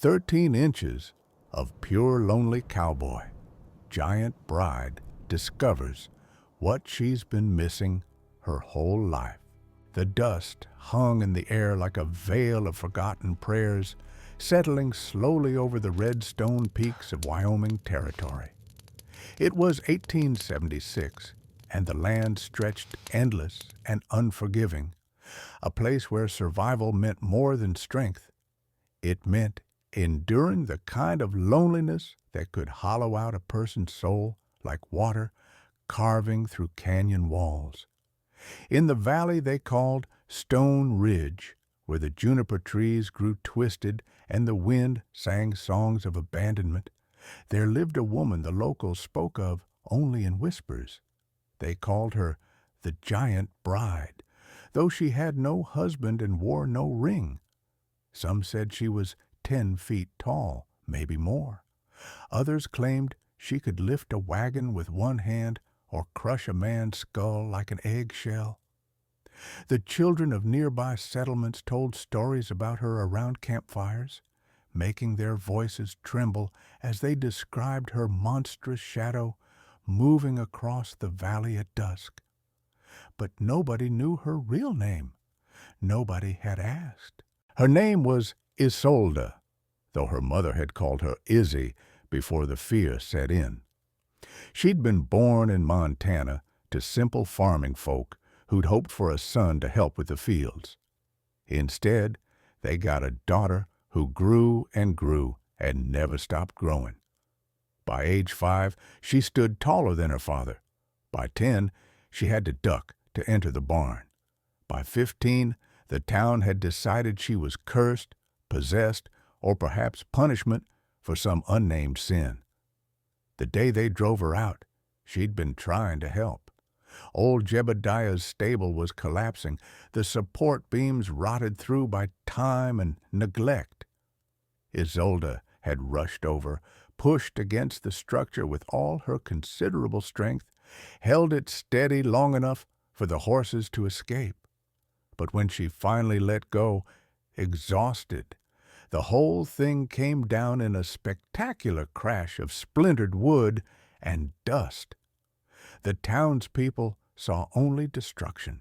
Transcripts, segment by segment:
13 inches of pure lonely cowboy, giant bride discovers what she's been missing her whole life. The dust hung in the air like a veil of forgotten prayers, settling slowly over the red stone peaks of Wyoming territory. It was 1876, and the land stretched endless and unforgiving, a place where survival meant more than strength. It meant enduring the kind of loneliness that could hollow out a person's soul like water carving through canyon walls. In the valley they called Stone Ridge, where the juniper trees grew twisted and the wind sang songs of abandonment, there lived a woman the locals spoke of only in whispers. They called her the Giant Bride, though she had no husband and wore no ring. Some said she was 10 feet tall, maybe more. Others claimed she could lift a wagon with one hand or crush a man's skull like an eggshell. The children of nearby settlements told stories about her around campfires, making their voices tremble as they described her monstrous shadow moving across the valley at dusk. But nobody knew her real name. Nobody had asked. Her name was Isolde, though her mother had called her Izzy before the fear set in. She'd been born in Montana to simple farming folk who'd hoped for a son to help with the fields. Instead, they got a daughter who grew and grew and never stopped growing. By age 5, she stood taller than her father. By 10, she had to duck to enter the barn. By 15, the town had decided she was cursed, possessed, or perhaps punishment for some unnamed sin. The day they drove her out, she'd been trying to help. Old Jebediah's stable was collapsing, the support beams rotted through by time and neglect. Isolde had rushed over, pushed against the structure with all her considerable strength, held it steady long enough for the horses to escape. But when she finally let go, exhausted, the whole thing came down in a spectacular crash of splintered wood and dust. The townspeople saw only destruction.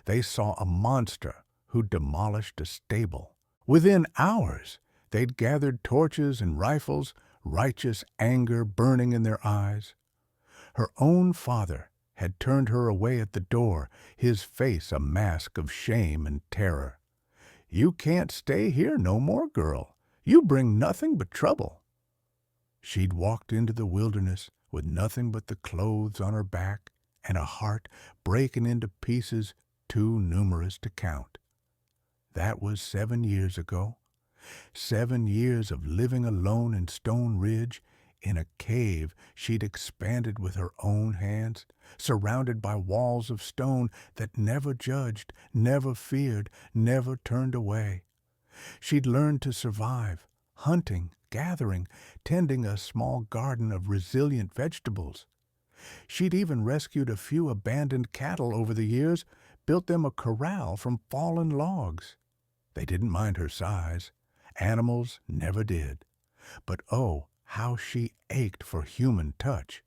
They saw a monster who demolished a stable. Within hours, they'd gathered torches and rifles, righteous anger burning in their eyes. Her own father had turned her away at the door, his face a mask of shame and terror. "You can't stay here no more, girl. You bring nothing but trouble." She'd walked into the wilderness with nothing but the clothes on her back and a heart breaking into pieces too numerous to count. That was 7 years ago. 7 years of living alone in Stone Ridge, in a cave she'd expanded with her own hands, surrounded by walls of stone that never judged, never feared, never turned away. She'd learned to survive, hunting, gathering, tending a small garden of resilient vegetables. She'd even rescued a few abandoned cattle over the years, built them a corral from fallen logs. They didn't mind her size. Animals never did. But oh, how she ached for human touch,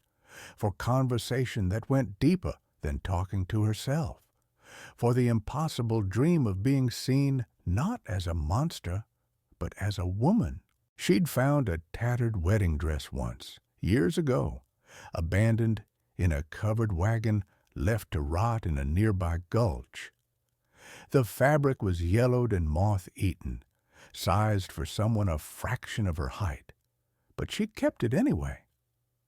for conversation that went deeper than talking to herself, for the impossible dream of being seen not as a monster, but as a woman. She'd found a tattered wedding dress once, years ago, abandoned in a covered wagon left to rot in a nearby gulch. The fabric was yellowed and moth-eaten, sized for someone a fraction of her height. But she kept it anyway.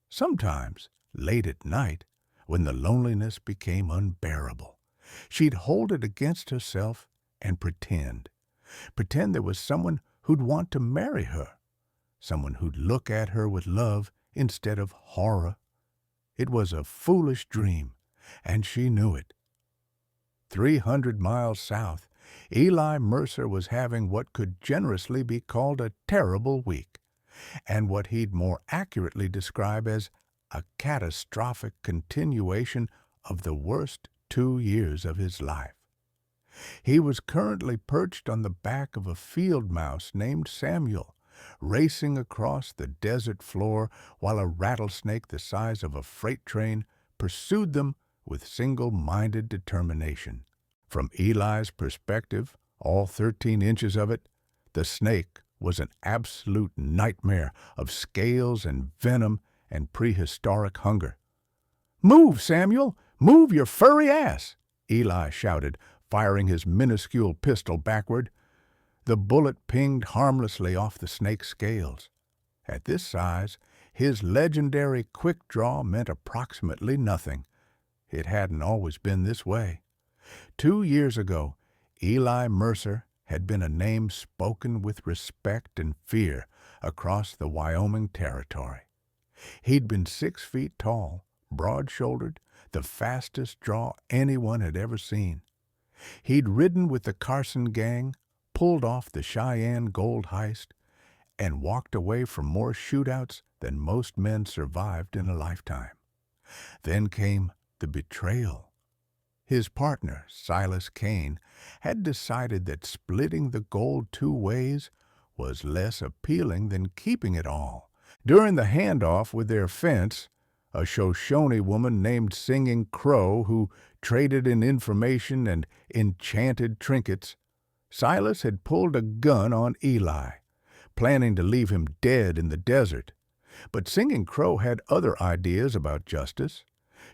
Sometimes, late at night, when the loneliness became unbearable, she'd hold it against herself and pretend there was someone who'd want to marry her, someone who'd look at her with love instead of horror. It was a foolish dream, and she knew it. 300 miles south, Eli Mercer was having what could generously be called a terrible week, and what he'd more accurately describe as a catastrophic continuation of the worst 2 years of his life. He was currently perched on the back of a field mouse named Samuel, racing across the desert floor while a rattlesnake the size of a freight train pursued them with single-minded determination. From Eli's perspective, all 13 inches of it, the snake was an absolute nightmare of scales and venom and prehistoric hunger. "Move, Samuel! Move your furry ass!" Eli shouted, firing his minuscule pistol backward. The bullet pinged harmlessly off the snake's scales. At this size, his legendary quick draw meant approximately nothing. It hadn't always been this way. 2 years ago, Eli Mercer had been a name spoken with respect and fear across the Wyoming territory. He'd been 6 feet tall, broad-shouldered, the fastest draw anyone had ever seen. He'd ridden with the Carson gang, pulled off the Cheyenne gold heist, and walked away from more shootouts than most men survived in a lifetime. Then came the betrayal. His partner, Silas Kane, had decided that splitting the gold 2 ways was less appealing than keeping it all. During the handoff with their fence, a Shoshone woman named Singing Crow, who traded in information and enchanted trinkets, Silas had pulled a gun on Eli, planning to leave him dead in the desert. But Singing Crow had other ideas about justice.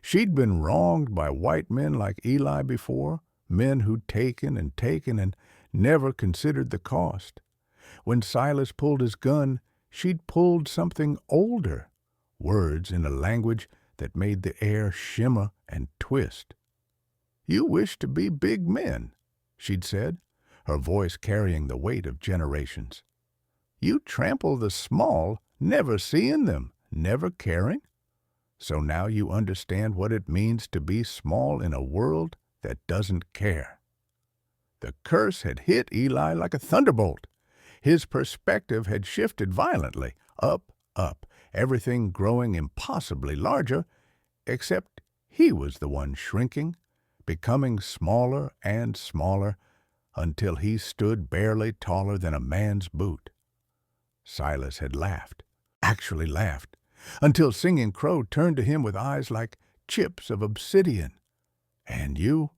She'd been wronged by white men like Eli before, men who'd taken and never considered the cost. When Silas pulled his gun, she'd pulled something older, words in a language that made the air shimmer and twist. "You wish to be big men," she'd said, her voice carrying the weight of generations. "You trample the small, never seeing them, never caring. So now you understand what it means to be small in a world that doesn't care." The curse had hit Eli like a thunderbolt. His perspective had shifted violently, up, everything growing impossibly larger, except he was the one shrinking, becoming smaller and smaller, until he stood barely taller than a man's boot. Silas had laughed, actually laughed, until Singing Crow turned to him with eyes like chips of obsidian. "And you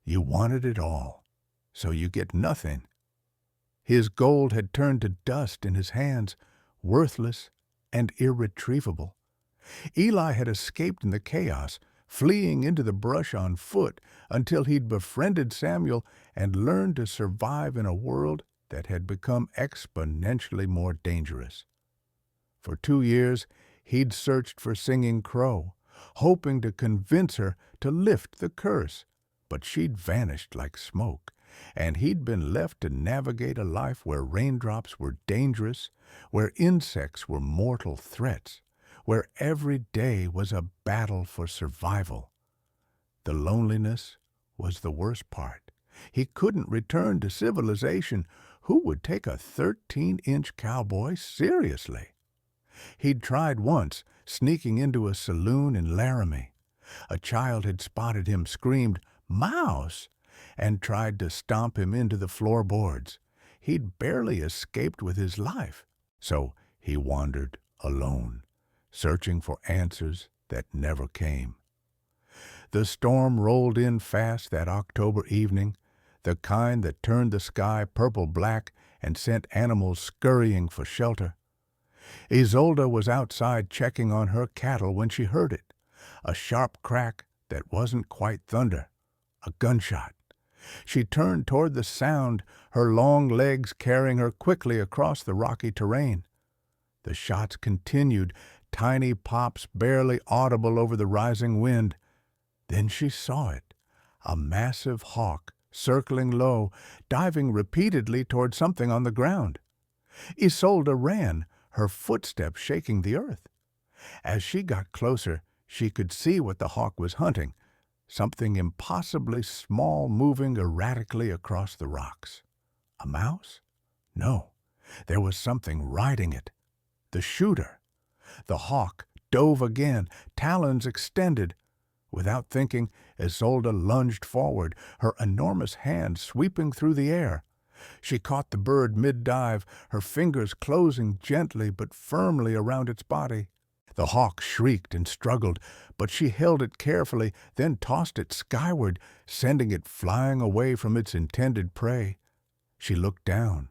wanted it all, so you get nothing." His gold had turned to dust in his hands, worthless and irretrievable. Eli had escaped in the chaos, fleeing into the brush on foot until he'd befriended Samuel and learned to survive in a world that had become exponentially more dangerous. For 2 years, he'd searched for Singing Crow, hoping to convince her to lift the curse, but she'd vanished like smoke, and he'd been left to navigate a life where raindrops were dangerous, where insects were mortal threats, where every day was a battle for survival. The loneliness was the worst part. He couldn't return to civilization. Who would take a 13-inch cowboy seriously? He'd tried once, sneaking into a saloon in Laramie. A child had spotted him, screamed, "Mouse!" and tried to stomp him into the floorboards. He'd barely escaped with his life, so he wandered alone, searching for answers that never came. The storm rolled in fast that October evening, the kind that turned the sky purple-black and sent animals scurrying for shelter. Isolde was outside checking on her cattle when she heard it, a sharp crack that wasn't quite thunder, a gunshot. She turned toward the sound, her long legs carrying her quickly across the rocky terrain. The shots continued, tiny pops barely audible over the rising wind. Then she saw it, a massive hawk circling low, diving repeatedly toward something on the ground. Isolde ran, her footsteps shaking the earth. As she got closer, she could see what the hawk was hunting, something impossibly small moving erratically across the rocks. A mouse? No, there was something riding it. The shooter. The hawk dove again, talons extended. Without thinking, Isolde lunged forward, her enormous hand sweeping through the air. She caught the bird mid-dive, her fingers closing gently but firmly around its body. The hawk shrieked and struggled, but she held it carefully, then tossed it skyward, sending it flying away from its intended prey. She looked down.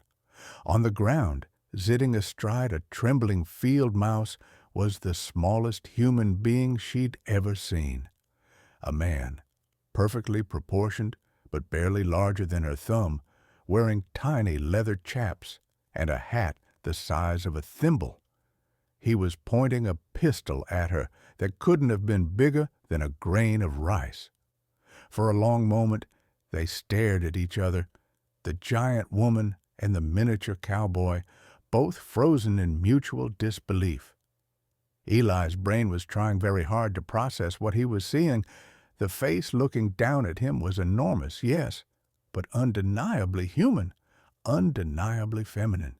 On the ground, sitting astride a trembling field mouse, was the smallest human being she'd ever seen. A man, perfectly proportioned, but barely larger than her thumb, wearing tiny leather chaps and a hat the size of a thimble. He was pointing a pistol at her that couldn't have been bigger than a grain of rice. For a long moment, they stared at each other, the giant woman and the miniature cowboy, both frozen in mutual disbelief. Eli's brain was trying very hard to process what he was seeing. The face looking down at him was enormous, yes, but undeniably human, undeniably feminine.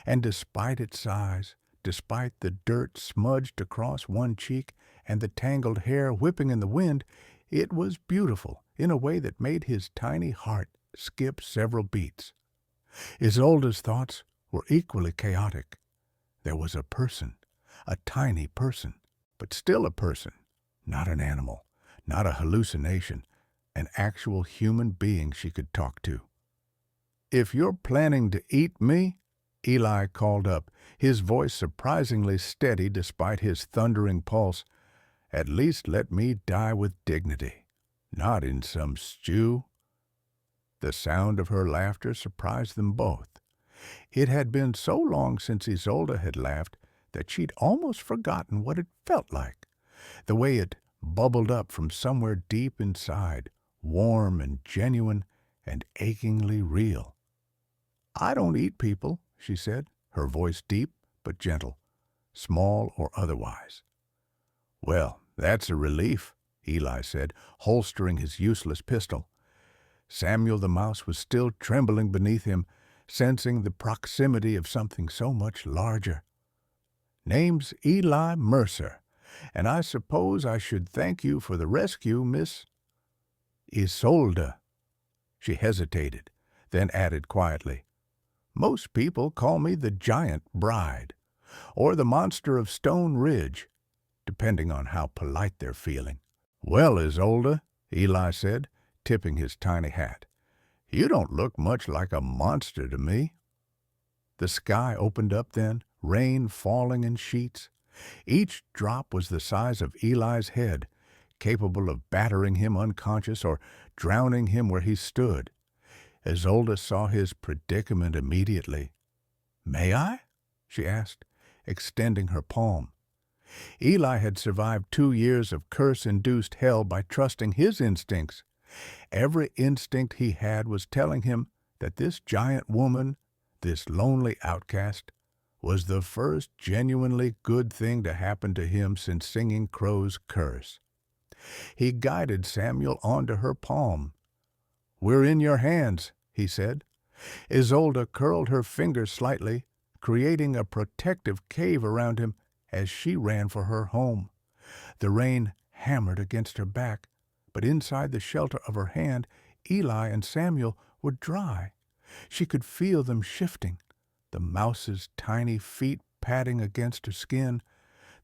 And despite its size, despite the dirt smudged across one cheek and the tangled hair whipping in the wind, it was beautiful in a way that made his tiny heart skip several beats. Isolde's thoughts were equally chaotic. There was a person, a tiny person, but still a person, not an animal, not a hallucination, an actual human being she could talk to. "If you're planning to eat me," Eli called up, his voice surprisingly steady despite his thundering pulse, "at least let me die with dignity, not in some stew." The sound of her laughter surprised them both. It had been so long since Isolde had laughed that she'd almost forgotten what it felt like, the way it bubbled up from somewhere deep inside, warm and genuine and achingly real. "I don't eat people," she said, her voice deep but gentle, small or otherwise. "Well, that's a relief," Eli said, holstering his useless pistol. Samuel the mouse was still trembling beneath him, sensing the proximity of something so much larger. "Name's Eli Mercer, and I suppose I should thank you for the rescue, Miss Isolde." She hesitated, then added quietly, "Most people call me the Giant Bride, or the Monster of Stone Ridge, depending on how polite they're feeling." "Well, Isolde," Eli said, tipping his tiny hat, "you don't look much like a monster to me." The sky opened up then, rain falling in sheets. Each drop was the size of Eli's head, capable of battering him unconscious or drowning him where he stood. Isolde saw his predicament immediately. "May I?" she asked, extending her palm. Eli had survived 2 years of curse-induced hell by trusting his instincts. Every instinct he had was telling him that this giant woman, this lonely outcast, was the first genuinely good thing to happen to him since Singing Crow's curse. He guided Samuel onto her palm. "We're in your hands," he said. Isolde curled her fingers slightly, creating a protective cave around him as she ran for her home. The rain hammered against her back, but inside the shelter of her hand, Eli and Samuel were dry. She could feel them shifting, the mouse's tiny feet padding against her skin,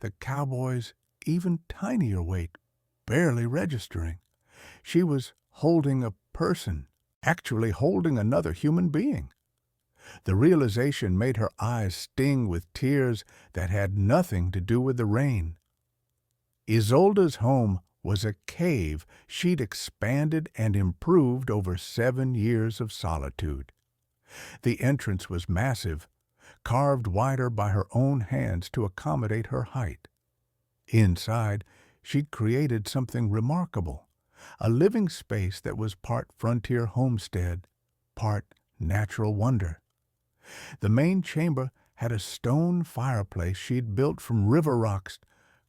the cowboy's even tinier weight barely registering. She was holding a person, actually holding another human being. The realization made her eyes sting with tears that had nothing to do with the rain. Isolde's home was a cave she'd expanded and improved over 7 years of solitude. The entrance was massive, carved wider by her own hands to accommodate her height. Inside, she'd created something remarkable, a living space that was part frontier homestead, part natural wonder. The main chamber had a stone fireplace she'd built from river rocks,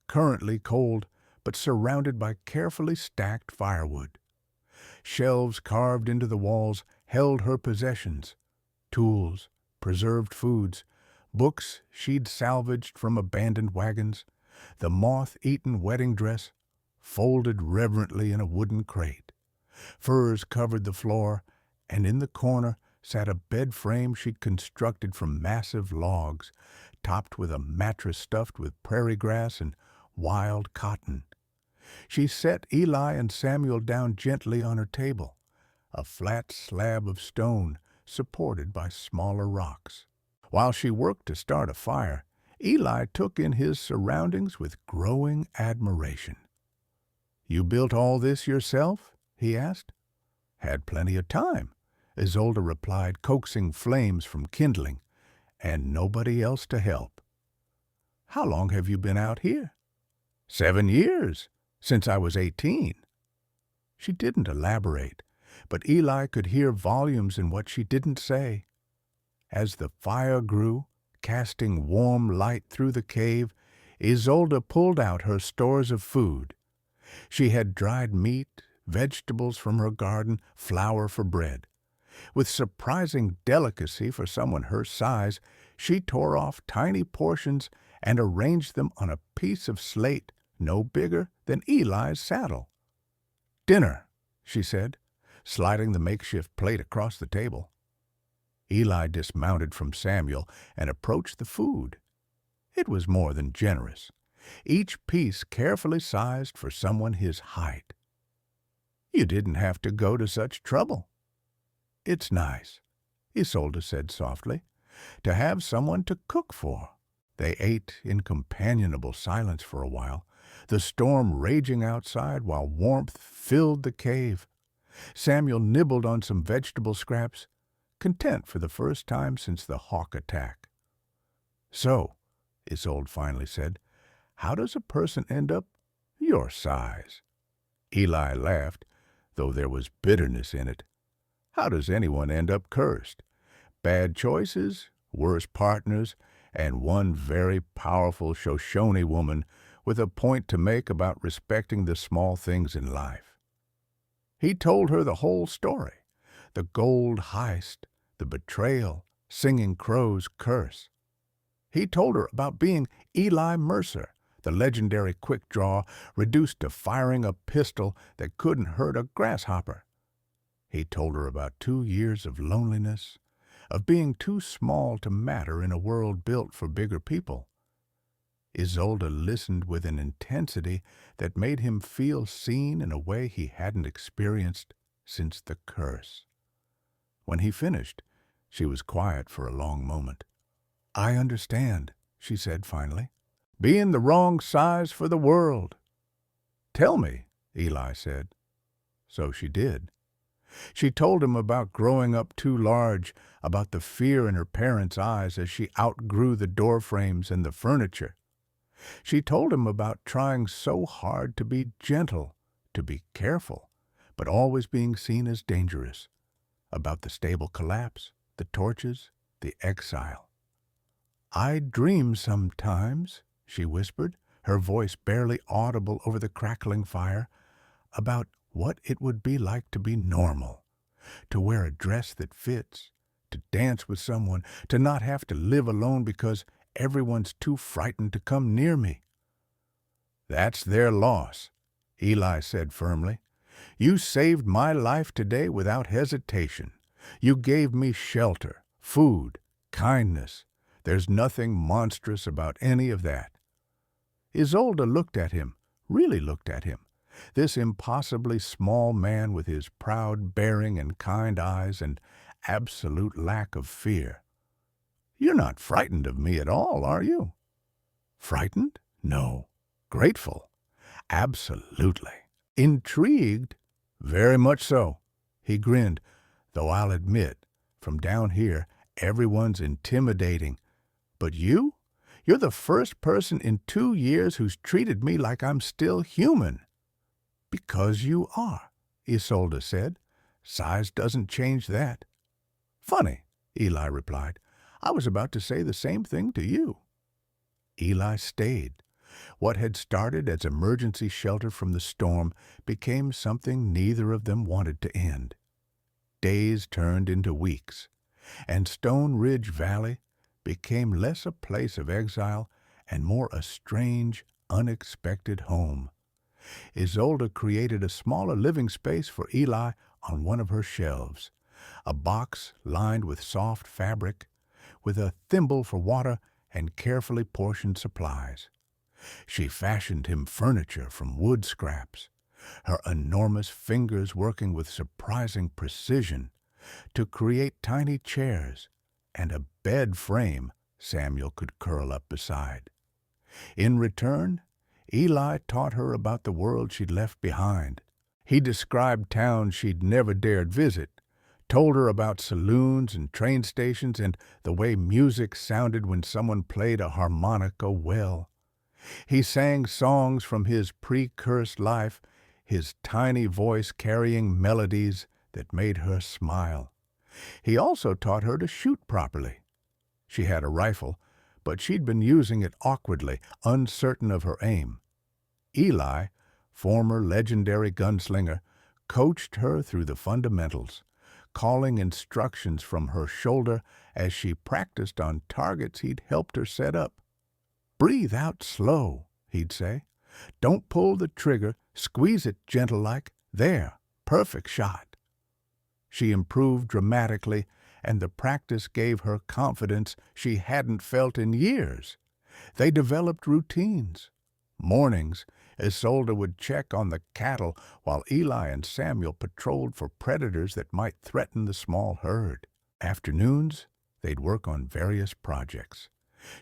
currently cold, but surrounded by carefully stacked firewood. Shelves carved into the walls held her possessions, tools, preserved foods, books she'd salvaged from abandoned wagons, the moth-eaten wedding dress folded reverently in a wooden crate. Furs covered the floor, and in the corner sat a bed frame she'd constructed from massive logs, topped with a mattress stuffed with prairie grass and wild cotton. She set Eli and Samuel down gently on her table, a flat slab of stone supported by smaller rocks. While she worked to start a fire, Eli took in his surroundings with growing admiration. "You built all this yourself?" he asked. "Had plenty of time," Isolde replied, coaxing flames from kindling, "and nobody else to help." "How long have you been out here?" "7 years, since I was 18. She didn't elaborate, but Eli could hear volumes in what she didn't say. As the fire grew, casting warm light through the cave, Isolde pulled out her stores of food. She had dried meat, vegetables from her garden, flour for bread. With surprising delicacy for someone her size, she tore off tiny portions and arranged them on a piece of slate no bigger than Eli's saddle. "Dinner," she said, sliding the makeshift plate across the table. Eli dismounted from Samuel and approached the food. It was more than generous, each piece carefully sized for someone his height. "You didn't have to go to such trouble." "It's nice," Isolde said softly, "to have someone to cook for." They ate in companionable silence for a while, the storm raging outside while warmth filled the cave. Samuel nibbled on some vegetable scraps, content for the first time since the hawk attack. "So," Isolde finally said, "how does a person end up your size?" Eli laughed, though there was bitterness in it. "How does anyone end up cursed? Bad choices, worse partners, and one very powerful Shoshone woman with a point to make about respecting the small things in life." He told her the whole story, the gold heist, the betrayal, Singing Crow's curse. He told her about being Eli Mercer, the legendary quick draw reduced to firing a pistol that couldn't hurt a grasshopper. He told her about 2 years of loneliness, of being too small to matter in a world built for bigger people. Isolde listened with an intensity that made him feel seen in a way he hadn't experienced since the curse. When he finished, she was quiet for a long moment. "I understand," she said finally. "Being the wrong size for the world." "Tell me," Eli said. So she did. She told him about growing up too large, about the fear in her parents' eyes as she outgrew the door frames and the furniture. She told him about trying so hard to be gentle, to be careful, but always being seen as dangerous, about the stable collapse, the torches, the exile. "I dream sometimes," she whispered, her voice barely audible over the crackling fire, "about what it would be like to be normal, to wear a dress that fits, to dance with someone, to not have to live alone because everyone's too frightened to come near me." "That's their loss," Eli said firmly. "You saved my life today without hesitation. You gave me shelter, food, kindness. There's nothing monstrous about any of that." Isolde looked at him, really looked at him, this impossibly small man with his proud bearing and kind eyes and absolute lack of fear. "You're not frightened of me at all, are you?" "Frightened? No. Grateful? Absolutely. Intrigued? Very much so." He grinned, "though I'll admit, from down here, everyone's intimidating. But you? You're the first person in 2 years who's treated me like I'm still human." "Because you are," Isolde said. "Size doesn't change that." "Funny," Eli replied. "I was about to say the same thing to you." Eli stayed. What had started as emergency shelter from the storm became something neither of them wanted to end. Days turned into weeks, and Stone Ridge Valley became less a place of exile and more a strange, unexpected home. Isolde created a smaller living space for Eli on one of her shelves, a box lined with soft fabric, with a thimble for water and carefully portioned supplies. She fashioned him furniture from wood scraps, her enormous fingers working with surprising precision to create tiny chairs and a bed frame Samuel could curl up beside. In return, Eli taught her about the world she'd left behind. He described towns she'd never dared visit, told her about saloons and train stations and the way music sounded when someone played a harmonica well. He sang songs from his pre-cursed life, his tiny voice carrying melodies that made her smile. He also taught her to shoot properly. She had a rifle, but she'd been using it awkwardly, uncertain of her aim. Eli, former legendary gunslinger, coached her through the fundamentals, calling instructions from her shoulder as she practiced on targets he'd helped her set up. "Breathe out slow," he'd say. "Don't pull the trigger, squeeze it gentle-like. There, perfect shot." She improved dramatically, and the practice gave her confidence she hadn't felt in years. They developed routines. Mornings, Isolde would check on the cattle while Eli and Samuel patrolled for predators that might threaten the small herd. Afternoons, they'd work on various projects.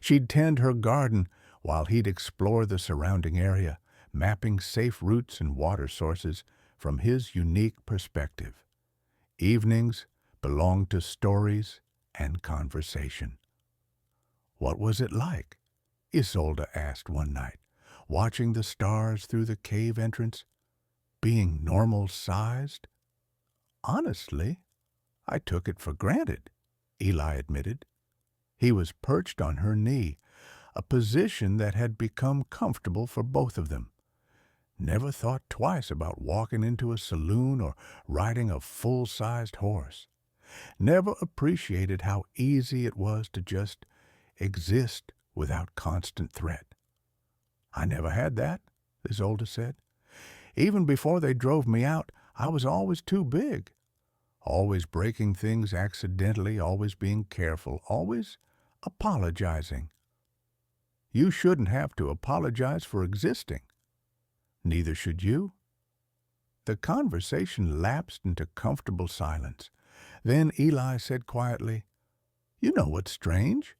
She'd tend her garden while he'd explore the surrounding area, mapping safe routes and water sources from his unique perspective. Evenings belonged to stories and conversation. "What was it like?" Isolde asked one night, watching the stars through the cave entrance, "being normal-sized?" "Honestly, I took it for granted," Eli admitted. He was perched on her knee, a position that had become comfortable for both of them. Never thought twice about walking into a saloon or riding a full-sized horse. Never appreciated how easy it was to just exist without constant threat. "I never had that," Isolde said. "Even before they drove me out, I was always too big. Always breaking things accidentally, always being careful, always apologizing." "You shouldn't have to apologize for existing." "Neither should you." The conversation lapsed into comfortable silence. Then Eli said quietly, "You know what's strange?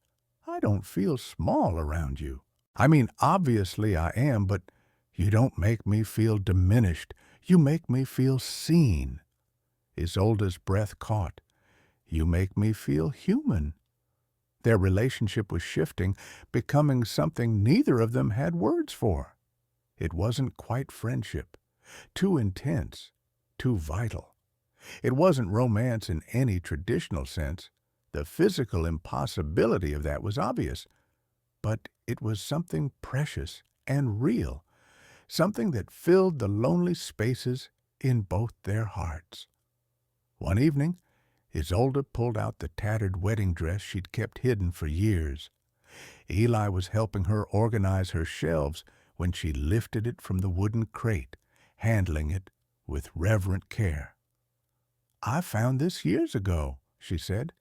I don't feel small around you. I mean, obviously I am, but you don't make me feel diminished. You make me feel seen." Isolde's breath caught. "You make me feel human." Their relationship was shifting, becoming something neither of them had words for. It wasn't quite friendship. Too intense, too vital. It wasn't romance in any traditional sense. The physical impossibility of that was obvious. But it was something precious and real, something that filled the lonely spaces in both their hearts. One evening, Isolde pulled out the tattered wedding dress she'd kept hidden for years. Eli was helping her organize her shelves when she lifted it from the wooden crate, handling it with reverent care. "I found this years ago," she said.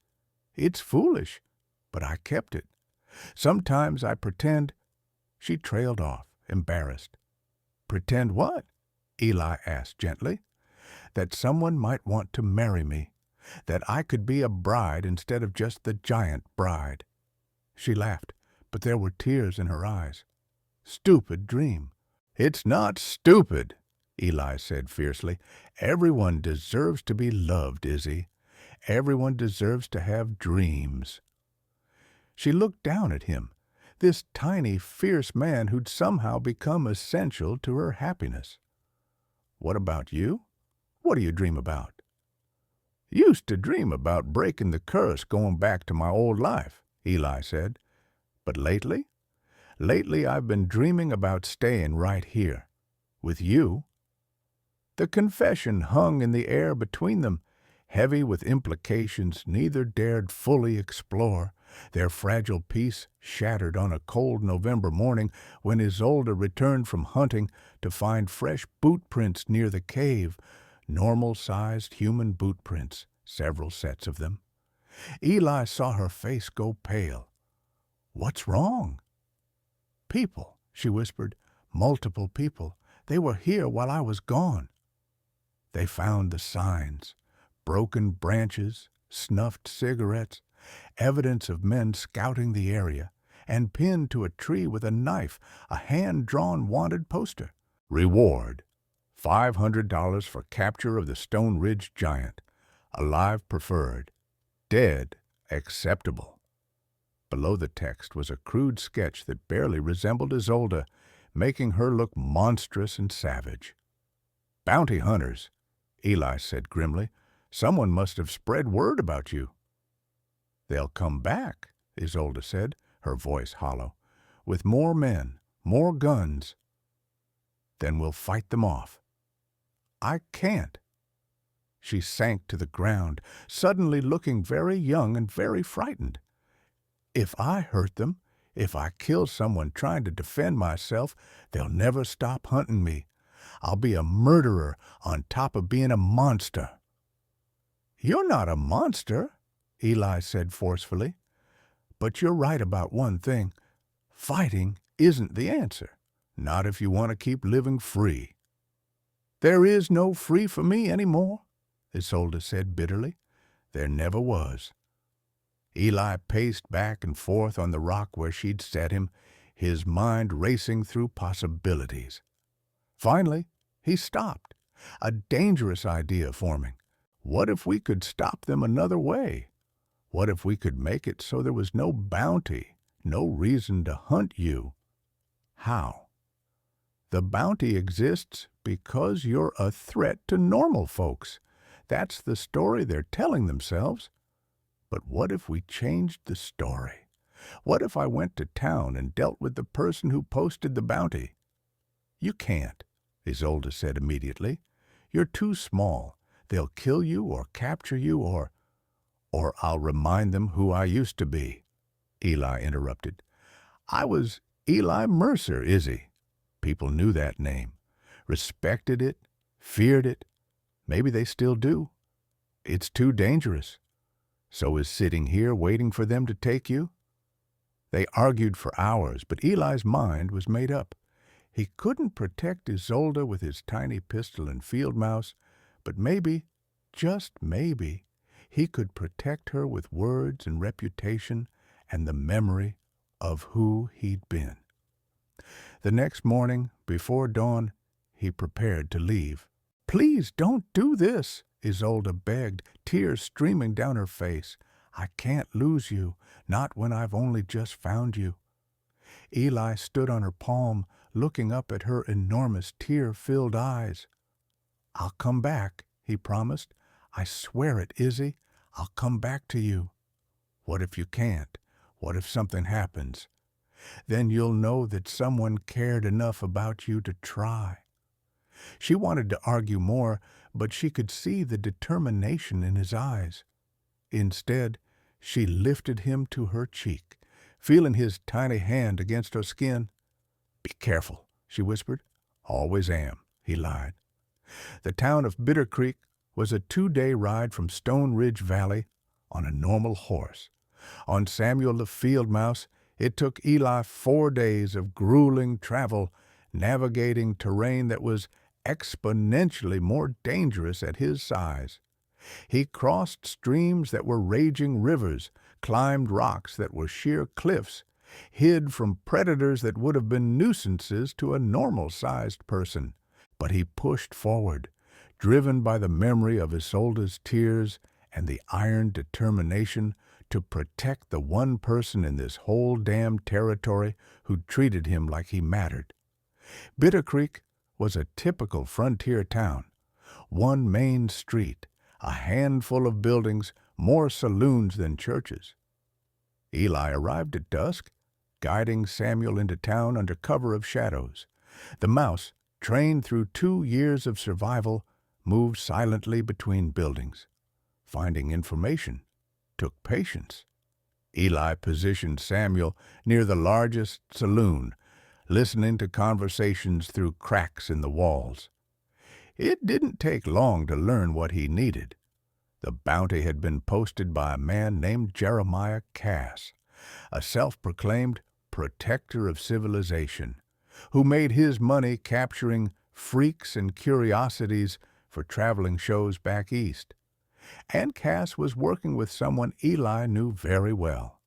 "It's foolish, but I kept it. Sometimes I pretend—" She trailed off, embarrassed. "Pretend what?" Eli asked gently. "That someone might want to marry me. That I could be a bride instead of just the giant bride." She laughed, but there were tears in her eyes. "Stupid dream." "It's not stupid," Eli said fiercely. "Everyone deserves to be loved, Izzy. Everyone deserves to have dreams." She looked down at him, this tiny, fierce man who'd somehow become essential to her happiness. "What about you? What do you dream about?" "Used to dream about breaking the curse going back to my old life," Eli said. "But lately? Lately I've been dreaming about staying right here, with you." The confession hung in the air between them, heavy with implications neither dared fully explore, their fragile peace shattered on a cold November morning when Isolde returned from hunting to find fresh boot prints near the cave, normal-sized human boot prints, several sets of them. Eli saw her face go pale. "What's wrong?" "People," she whispered. "Multiple people. They were here while I was gone." They found the signs, broken branches, snuffed cigarettes, evidence of men scouting the area, and pinned to a tree with a knife a hand-drawn wanted poster. Reward: $500 for capture of the Stone Ridge Giant. Alive preferred. Dead acceptable. Below the text was a crude sketch that barely resembled Isolde, making her look monstrous and savage. "Bounty hunters," Eli said grimly. "Someone must have spread word about you." "They'll come back," Isolde said, her voice hollow, "with more men, more guns. Then we'll fight them off." "I can't." She sank to the ground, suddenly looking very young and very frightened. "If I hurt them, if I kill someone trying to defend myself, they'll never stop hunting me. I'll be a murderer on top of being a monster." "You're not a monster," Eli said forcefully. "But you're right about one thing. Fighting isn't the answer, not if you want to keep living free." "There is no free for me anymore," Isolde said bitterly. "There never was." Eli paced back and forth on the rock where she'd set him, his mind racing through possibilities. Finally, he stopped, a dangerous idea forming. What if we could stop them another way? What if we could make it so there was no bounty, no reason to hunt you? How? The bounty exists because you're a threat to normal folks. That's the story they're telling themselves. But what if we changed the story? What if I went to town and dealt with the person who posted the bounty? "You can't," Isolde said immediately. "You're too small. They'll kill you or capture you or I'll remind them who I used to be." Eli interrupted. "I was Eli Mercer, Izzy." People knew that name, respected it, feared it. Maybe they still do. It's too dangerous. So is sitting here waiting for them to take you? They argued for hours, but Eli's mind was made up. He couldn't protect Isolde with his tiny pistol and field mouse, but maybe, just maybe, he could protect her with words and reputation and the memory of who he'd been. The next morning, before dawn, he prepared to leave. "Please don't do this," Isolde begged, tears streaming down her face. "I can't lose you, not when I've only just found you." Eli stood on her palm, looking up at her enormous tear-filled eyes. "I'll come back," he promised. "I swear it, Izzy. I'll come back to you." "What if you can't? What if something happens? Then you'll know that someone cared enough about you to try." She wanted to argue more, but she could see the determination in his eyes. Instead, she lifted him to her cheek, feeling his tiny hand against her skin. "Be careful," she whispered. "Always am," he lied. The town of Bitter Creek was a 2-day ride from Stone Ridge Valley on a normal horse. On Samuel the Field Mouse, it took Eli 4 days of grueling travel, navigating terrain that was exponentially more dangerous at his size. He crossed streams that were raging rivers, climbed rocks that were sheer cliffs, hid from predators that would have been nuisances to a normal-sized person. But he pushed forward, driven by the memory of Isolde's tears and the iron determination to protect the one person in this whole damn territory who treated him like he mattered. Bitter Creek was a typical frontier town. One main street, a handful of buildings, more saloons than churches. Eli arrived at dusk, guiding Samuel into town under cover of shadows. The mouse, trained through 2 years of survival, moved silently between buildings. Finding information took patience. Eli positioned Samuel near the largest saloon, listening to conversations through cracks in the walls. It didn't take long to learn what he needed. The bounty had been posted by a man named Jeremiah Cass, a self-proclaimed protector of civilization, who made his money capturing freaks and curiosities for traveling shows back east. And Cass was working with someone Eli knew very well.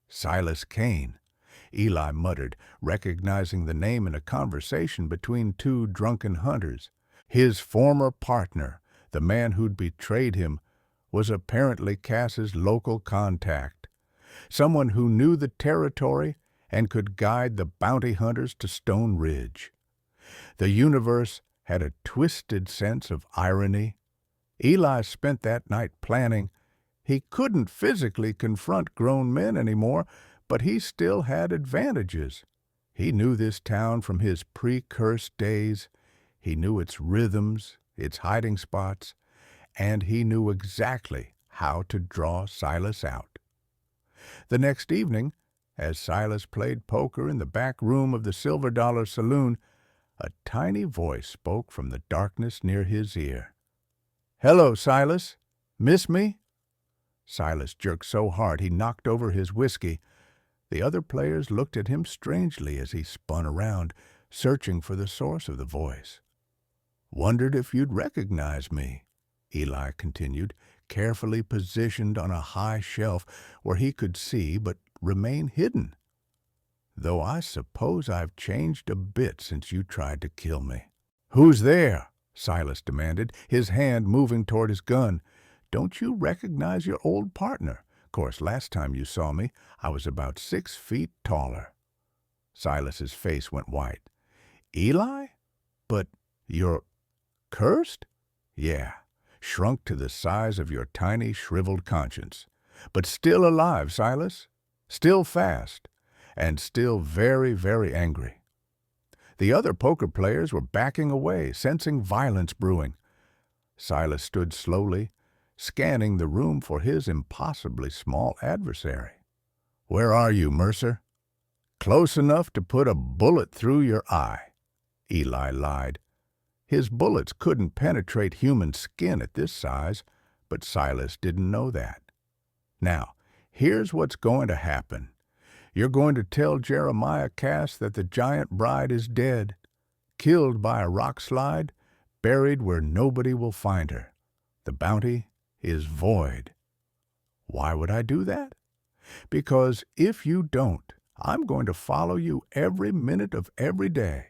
Silas Kane, Eli muttered, recognizing the name in a conversation between two drunken hunters. His former partner, the man who'd betrayed him, was apparently Cass's local contact, someone who knew the territory and could guide the bounty hunters to Stone Ridge. The universe had a twisted sense of irony. Eli spent that night planning. He couldn't physically confront grown men anymore, but he still had advantages. He knew this town from his pre-cursed days. He knew its rhythms, its hiding spots, and he knew exactly how to draw Silas out. The next evening, as Silas played poker in the back room of the Silver Dollar Saloon, a tiny voice spoke from the darkness near his ear. "Hello, Silas. Miss me?" Silas jerked so hard he knocked over his whiskey. The other players looked at him strangely as he spun around, searching for the source of the voice. "Wondered if you'd recognize me," Eli continued, carefully positioned on a high shelf where he could see but remain hidden. "Though I suppose I've changed a bit since you tried to kill me." "Who's there?" Silas demanded, his hand moving toward his gun. "Don't you recognize your old partner? Of course, last time you saw me, I was about 6 feet taller." Silas's face went white. "Eli? But you're cursed?" "Yeah, shrunk to the size of your tiny, shriveled conscience. But still alive, Silas. Still fast. And still very, very angry." The other poker players were backing away, sensing violence brewing. Silas stood slowly, scanning the room for his impossibly small adversary. "Where are you, Mercer?" "Close enough to put a bullet through your eye," Eli lied. His bullets couldn't penetrate human skin at this size, but Silas didn't know that. "Now, here's what's going to happen. You're going to tell Jeremiah Cass that the giant bride is dead, killed by a rock slide, buried where nobody will find her. The bounty is void." "Why would I do that?" "Because if you don't, I'm going to follow you every minute of every day.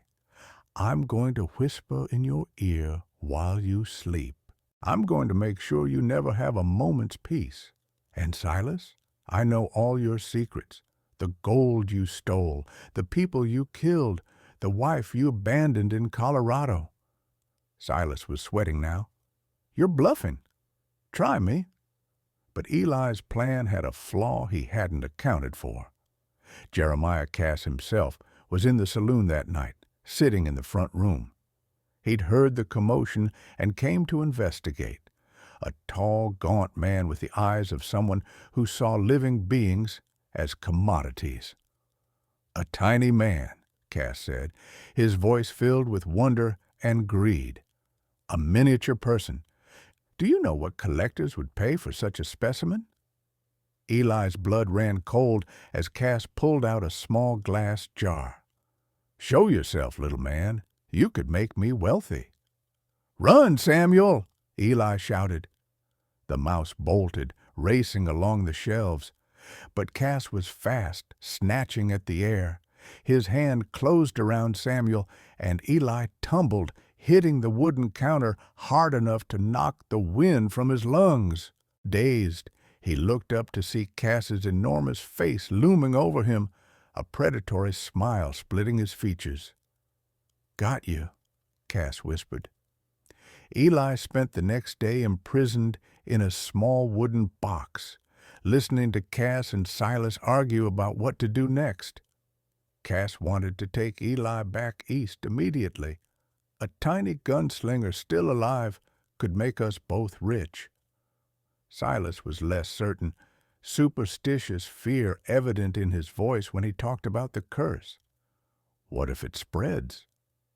I'm going to whisper in your ear while you sleep. I'm going to make sure you never have a moment's peace. And Silas, I know all your secrets. The gold you stole, the people you killed, the wife you abandoned in Colorado." Silas was sweating now. "You're bluffing. Try me." But Eli's plan had a flaw he hadn't accounted for. Jeremiah Cass himself was in the saloon that night, sitting in the front room. He'd heard the commotion and came to investigate. A tall, gaunt man with the eyes of someone who saw living beings as commodities. "A tiny man," Cass said, his voice filled with wonder and greed. "A miniature person. Do you know what collectors would pay for such a specimen?" Eli's blood ran cold as Cass pulled out a small glass jar. "Show yourself, little man. You could make me wealthy." "Run, Samuel!" Eli shouted. The mouse bolted, racing along the shelves. But Cass was fast, snatching at the air. His hand closed around Samuel, and Eli tumbled, hitting the wooden counter hard enough to knock the wind from his lungs. Dazed, he looked up to see Cass's enormous face looming over him, a predatory smile splitting his features. "Got you," Cass whispered. Eli spent the next day imprisoned in a small wooden box, listening to Cass and Silas argue about what to do next. Cass wanted to take Eli back east immediately. A tiny gunslinger still alive could make us both rich. Silas was less certain, superstitious fear evident in his voice when he talked about the curse. "What if it spreads?"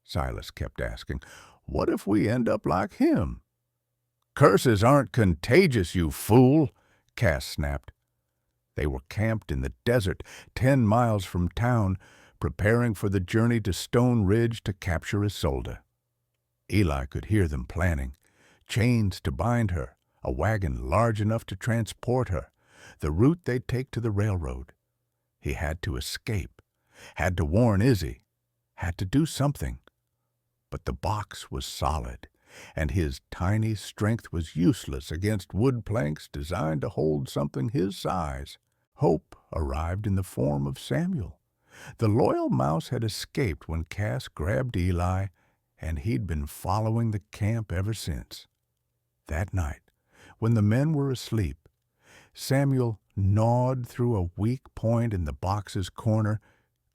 Silas kept asking. "What if we end up like him?" Curses aren't contagious, you fool, Cass snapped. They were camped in the desert 10 miles from town, preparing for the journey to Stone Ridge to capture Isolde. Eli could hear them planning. Chains to bind her, a wagon large enough to transport her, the route they'd take to the railroad. He had to escape, had to warn Izzy, had to do something. But the box was solid, and his tiny strength was useless against wood planks designed to hold something his size. Hope arrived in the form of Samuel. The loyal mouse had escaped when Cass grabbed Eli, and he'd been following the camp ever since. That night, when the men were asleep, Samuel gnawed through a weak point in the box's corner,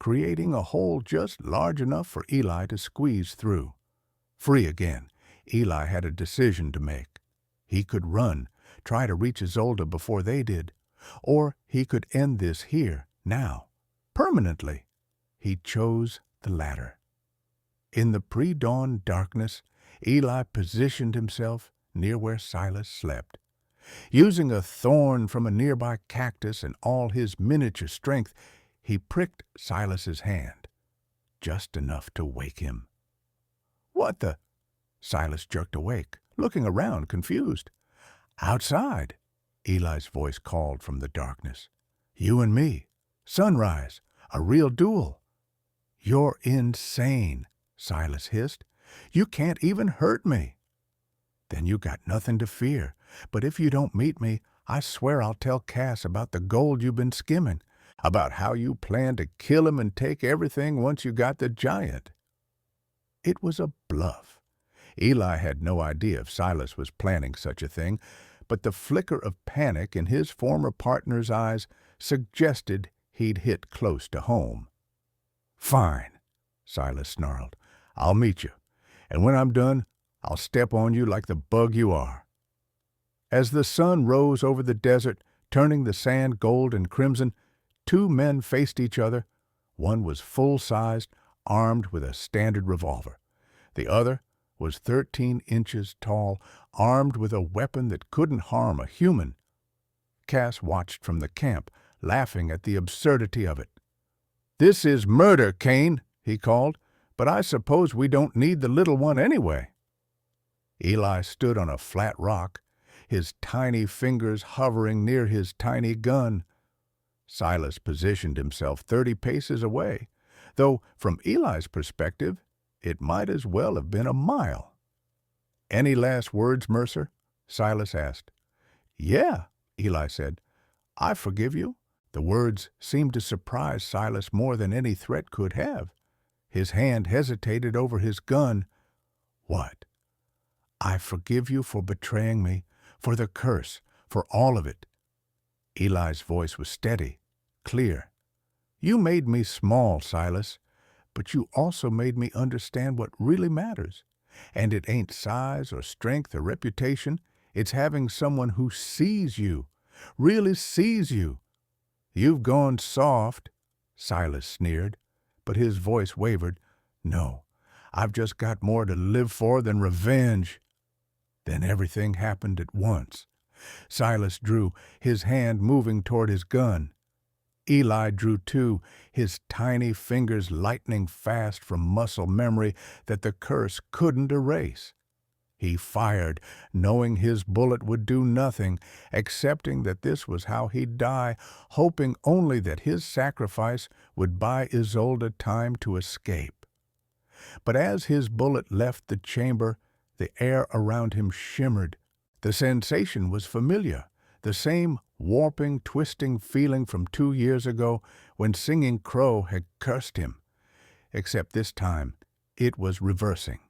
creating a hole just large enough for Eli to squeeze through. Free again, Eli had a decision to make. He could run, try to reach Isolde before they did, or he could end this here, now, permanently. He chose the latter. In the pre-dawn darkness, Eli positioned himself near where Silas slept. Using a thorn from a nearby cactus and all his miniature strength, he pricked Silas's hand, just enough to wake him. "What the?" Silas jerked awake, looking around, confused. "Outside," Eli's voice called from the darkness. "You and me. Sunrise. A real duel." "You're insane," Silas hissed. "You can't even hurt me." "Then you got nothing to fear. But if you don't meet me, I swear I'll tell Cass about the gold you've been skimming, about how you planned to kill him and take everything once you got the giant." It was a bluff. Eli had no idea if Silas was planning such a thing, but the flicker of panic in his former partner's eyes suggested he'd hit close to home. "Fine," Silas snarled. "I'll meet you, and when I'm done, I'll step on you like the bug you are." As the sun rose over the desert, turning the sand gold and crimson, two men faced each other. One was full-sized, armed with a standard revolver. The other was 13 inches tall, armed with a weapon that couldn't harm a human. Cass watched from the camp, laughing at the absurdity of it. "This is murder, Cain," he called, "but I suppose we don't need the little one anyway." Eli stood on a flat rock, his tiny fingers hovering near his tiny gun. Silas positioned himself 30 paces away, though from Eli's perspective, it might as well have been a mile. "Any last words, Mercer?" Silas asked. "Yeah," Eli said. "I forgive you." The words seemed to surprise Silas more than any threat could have. His hand hesitated over his gun. "What?" "I forgive you for betraying me, for the curse, for all of it." Eli's voice was steady, clear. "You made me small, Silas, but you also made me understand what really matters. And it ain't size or strength or reputation. It's having someone who sees you, really sees you." "You've gone soft," Silas sneered, but his voice wavered. "No, I've just got more to live for than revenge." Then everything happened at once. Silas drew, his hand moving toward his gun. Eli drew too, his tiny fingers lightening fast from muscle memory that the curse couldn't erase. He fired, knowing his bullet would do nothing, accepting that this was how he'd die, hoping only that his sacrifice would buy Isolde time to escape. But as his bullet left the chamber, the air around him shimmered. The sensation was familiar, the same warping, twisting feeling from 2 years ago when Singing Crow had cursed him. Except this time, it was reversing.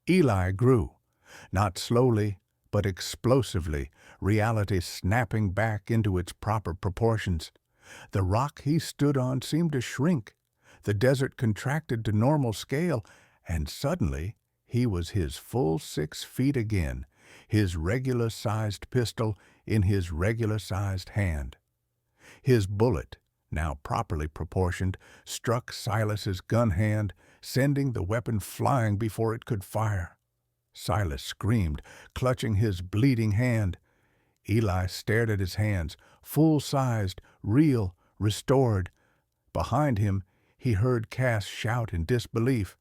Eli grew, not slowly, but explosively, reality snapping back into its proper proportions. The rock he stood on seemed to shrink. The desert contracted to normal scale, and suddenly he was his full 6 feet again, his regular-sized pistol in his regular-sized hand. His bullet, now properly proportioned, struck Silas's gun hand, sending the weapon flying before it could fire. Silas screamed, clutching his bleeding hand. Eli stared at his hands, full-sized, real, restored. Behind him, he heard Cass shout in disbelief.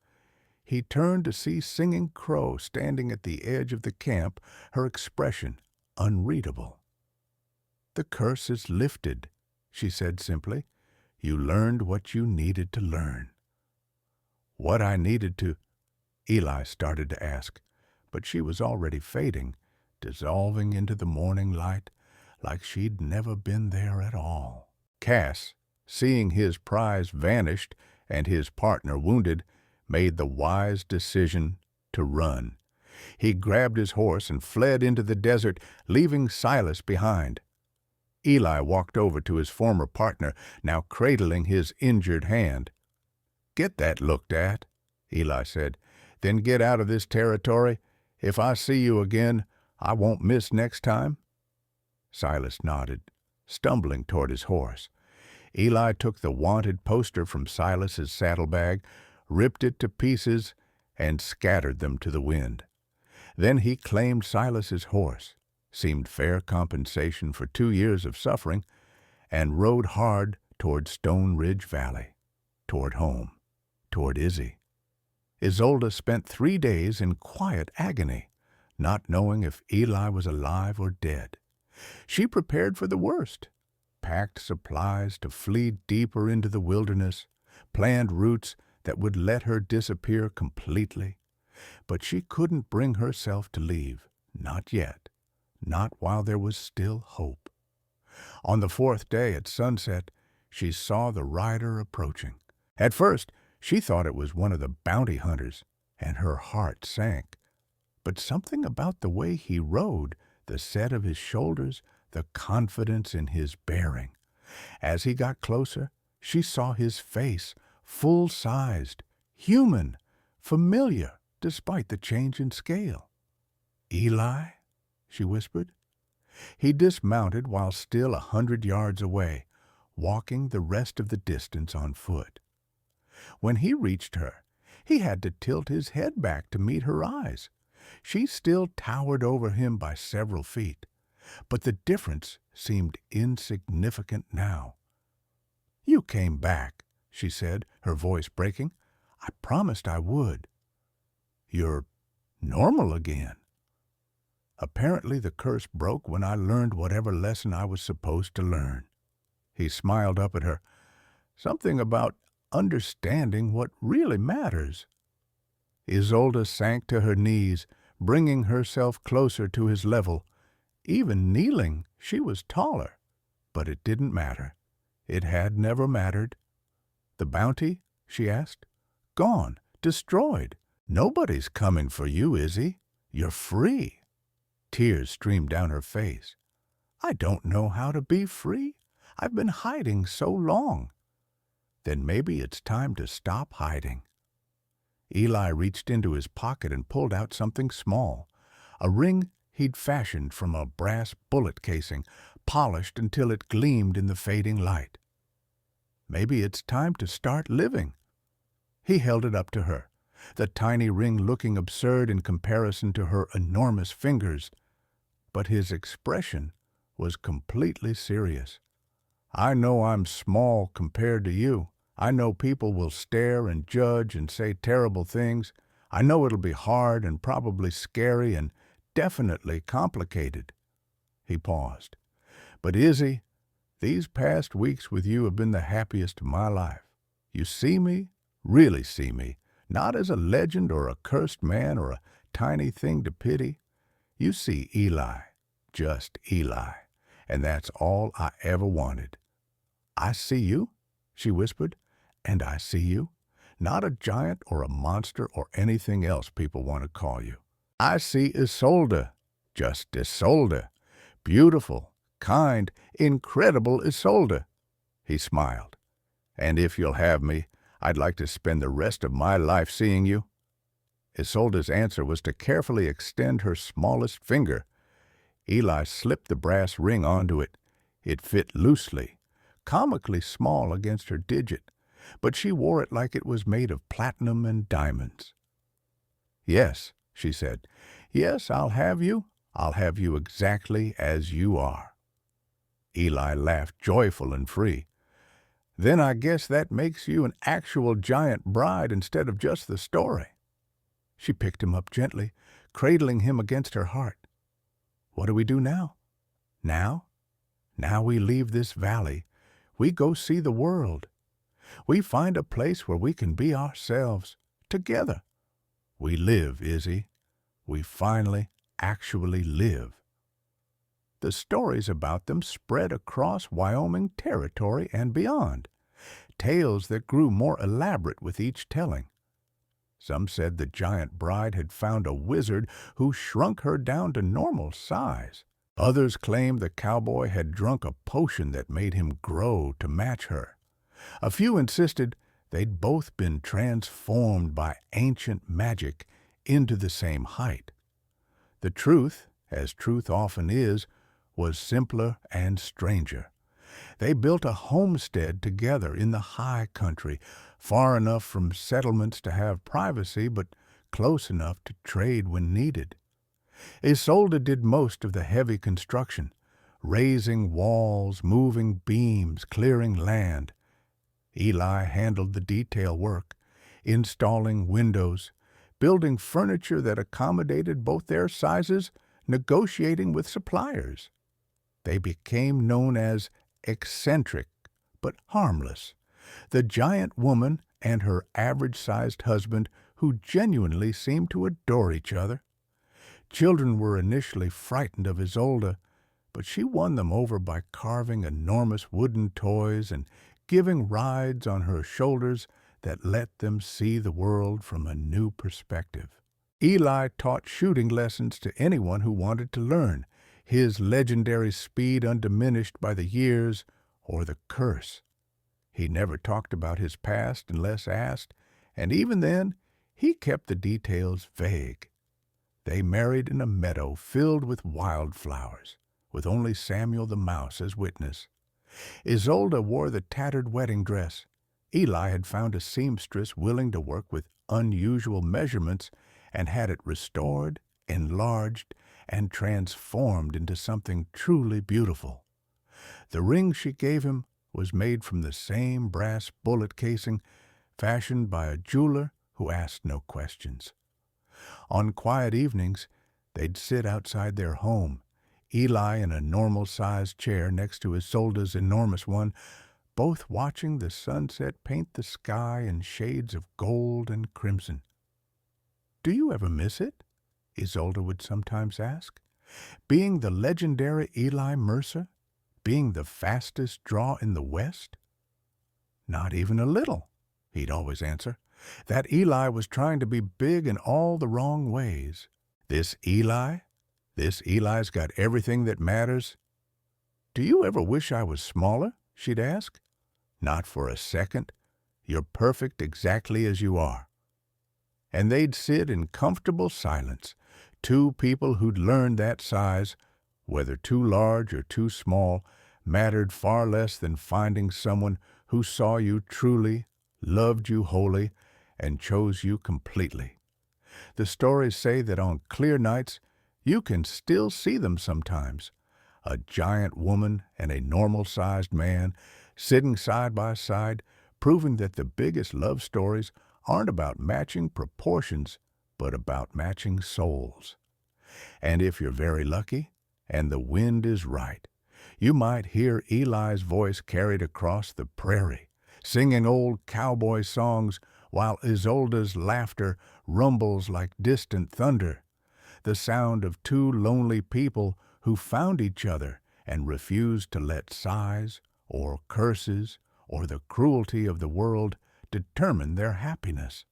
He turned to see Singing Crow standing at the edge of the camp, her expression unreadable. "The curse is lifted," she said simply. "You learned what you needed to learn." "What I needed to—" Eli started to ask, but she was already fading, dissolving into the morning light like she'd never been there at all. Cass, seeing his prize vanished and his partner wounded, made the wise decision to run. He grabbed his horse and fled into the desert, leaving Silas behind. Eli walked over to his former partner, now cradling his injured hand. "Get that looked at," Eli said. "Then get out of this territory. If I see you again, I won't miss next time." Silas nodded, stumbling toward his horse. Eli took the wanted poster from Silas's saddlebag, ripped it to pieces, and scattered them to the wind. Then he claimed Silas's horse, seemed fair compensation for 2 years of suffering, and rode hard toward Stone Ridge Valley, toward home, toward Izzy. Isolde spent 3 days in quiet agony, not knowing if Eli was alive or dead. She prepared for the worst, packed supplies to flee deeper into the wilderness, planned routes that would let her disappear completely. But she couldn't bring herself to leave, not yet, not while there was still hope. On the 4th day at sunset, she saw the rider approaching. At first, she thought it was one of the bounty hunters, and her heart sank. But something about the way he rode, the set of his shoulders, the confidence in his bearing. As he got closer, she saw his face, full-sized, human, familiar, despite the change in scale. "Eli?" she whispered. He dismounted while still 100 yards away, walking the rest of the distance on foot. When he reached her, he had to tilt his head back to meet her eyes. She still towered over him by several feet, but the difference seemed insignificant now. "You came back," she said, her voice breaking. "I promised I would." "You're normal again." "Apparently the curse broke when I learned whatever lesson I was supposed to learn." He smiled up at her. "Something about understanding what really matters." Isolde sank to her knees, bringing herself closer to his level. Even kneeling, she was taller. But it didn't matter. It had never mattered. "The bounty?" she asked. "Gone. Destroyed. Nobody's coming for you, Izzy. You're free." Tears streamed down her face. "I don't know how to be free. I've been hiding so long." "Then maybe it's time to stop hiding." Eli reached into his pocket and pulled out something small, a ring he'd fashioned from a brass bullet casing, polished until it gleamed in the fading light. "Maybe it's time to start living." He held it up to her, the tiny ring looking absurd in comparison to her enormous fingers. But his expression was completely serious. "I know I'm small compared to you. I know people will stare and judge and say terrible things. I know it'll be hard and probably scary and definitely complicated." He paused. "But Izzy, these past weeks with you have been the happiest of my life. You see me, really see me, not as a legend or a cursed man or a tiny thing to pity. You see Eli, just Eli, and that's all I ever wanted." "I see you," she whispered, "and I see you. Not a giant or a monster or anything else people want to call you. I see Isolde, just Isolde. Beautiful, kind, incredible Isolde." He smiled. "And if you'll have me, I'd like to spend the rest of my life seeing you." Isolde's answer was to carefully extend her smallest finger. Eli slipped the brass ring onto it. It fit loosely, comically small against her digit, but she wore it like it was made of platinum and diamonds. "Yes," she said. "Yes, I'll have you. I'll have you exactly as you are." Eli laughed, joyful and free. "Then I guess that makes you an actual giant bride instead of just the story." She picked him up gently, cradling him against her heart. "What do we do now?" "Now? Now we leave this valley. We go see the world. We find a place where we can be ourselves, together. We live, Izzy. We finally, actually live." The stories about them spread across Wyoming territory and beyond, tales that grew more elaborate with each telling. Some said the giant bride had found a wizard who shrunk her down to normal size. Others claimed the cowboy had drunk a potion that made him grow to match her. A few insisted they'd both been transformed by ancient magic into the same height. The truth, as truth often is, was simpler and stranger. They built a homestead together in the high country, far enough from settlements to have privacy, but close enough to trade when needed. Isolde did most of the heavy construction, raising walls, moving beams, clearing land. Eli handled the detail work, installing windows, building furniture that accommodated both their sizes, negotiating with suppliers. They became known as eccentric, but harmless, the giant woman and her average-sized husband who genuinely seemed to adore each other. Children were initially frightened of Isolde, but she won them over by carving enormous wooden toys and giving rides on her shoulders that let them see the world from a new perspective. Eli taught shooting lessons to anyone who wanted to learn, his legendary speed undiminished by the years or the curse. He never talked about his past unless asked, and even then, he kept the details vague. They married in a meadow filled with wildflowers, with only Samuel the mouse as witness. Isolde wore the tattered wedding dress. Eli had found a seamstress willing to work with unusual measurements and had it restored, enlarged, and transformed into something truly beautiful. The ring she gave him was made from the same brass bullet casing, fashioned by a jeweler who asked no questions. On quiet evenings, they'd sit outside their home, Eli in a normal-sized chair next to Isolde's enormous one, both watching the sunset paint the sky in shades of gold and crimson. "Do you ever miss it?" Isolde would sometimes ask. "Being the legendary Eli Mercer? Being the fastest draw in the West?" "Not even a little," he'd always answer. "That Eli was trying to be big in all the wrong ways. This Eli's got everything that matters." "Do you ever wish I was smaller?" she'd ask. "Not for a second. You're perfect exactly as you are." And they'd sit in comfortable silence, two people who'd learned that size, whether too large or too small, mattered far less than finding someone who saw you truly, loved you wholly, and chose you completely. The stories say that on clear nights, you can still see them sometimes. A giant woman and a normal-sized man sitting side by side, proving that the biggest love stories aren't about matching proportions, but about matching souls. And if you're very lucky, and the wind is right, you might hear Eli's voice carried across the prairie, singing old cowboy songs while Isolde's laughter rumbles like distant thunder, the sound of two lonely people who found each other and refused to let sighs or curses or the cruelty of the world determine their happiness.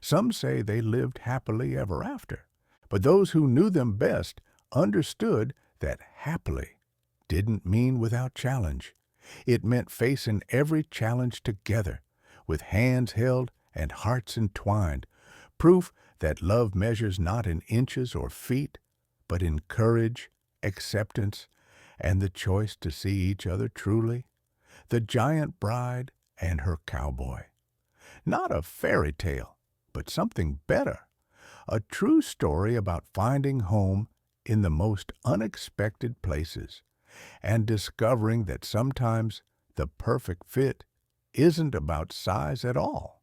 Some say they lived happily ever after, but those who knew them best understood that happily didn't mean without challenge. It meant facing every challenge together, with hands held and hearts entwined, proof that love measures not in inches or feet, but in courage, acceptance, and the choice to see each other truly. The giant bride and her cowboy. Not a fairy tale, but something better. a true story about finding home in the most unexpected places and discovering that sometimes the perfect fit isn't about size at all.